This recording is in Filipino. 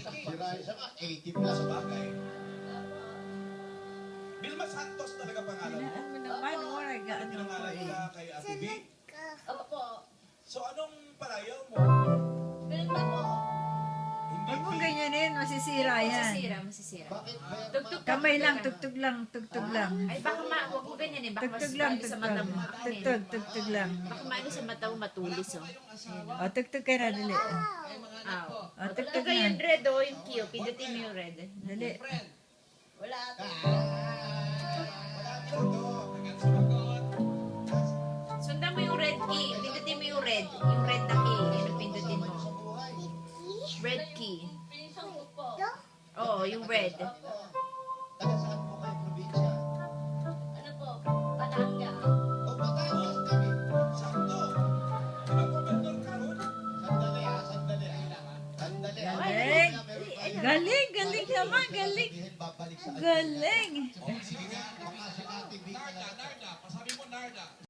Si Raisa nga, 80 plus. Sa bagay. Vilma Santos talaga pangalan mo. Ano naman, wala ka ano ko Pinangalan eh. nila kay Ate B. Opo. So anong parayaw mo? Vilma po. Hindi Huwag mo B. ganyanin, masisira yan. Masisira. Bakit? Tugtog Kamay lang, tugtog lang, tugtog lang. Ay, baka huwag mo ganyan eh. Baka Tugtog lang, mas sa mata tugtog. mo. Tugtog, tugtog lang. Baka maano sa mata mo matulis oh. O, tugtog ka na, dali. Aw. O, Tugtog tugtog ka yung na. red oh, yung Q. Pindutin mo yung red. Dali. Wala ate. Sundan mo yung red key. Pindutin mo yung red. Yung red na key. Yung pindutin mo. Red key. Oo, yung red. Taga saan po kayo probinsya? Ano po? Patangas. O Batangas kami. Sakto. Di ba gobernador ka ron? Sandali ah, sandali ah. Sandali ah. Galing. Galing, galing naman, galing. Sabihin, babalik sa Galing. Oh,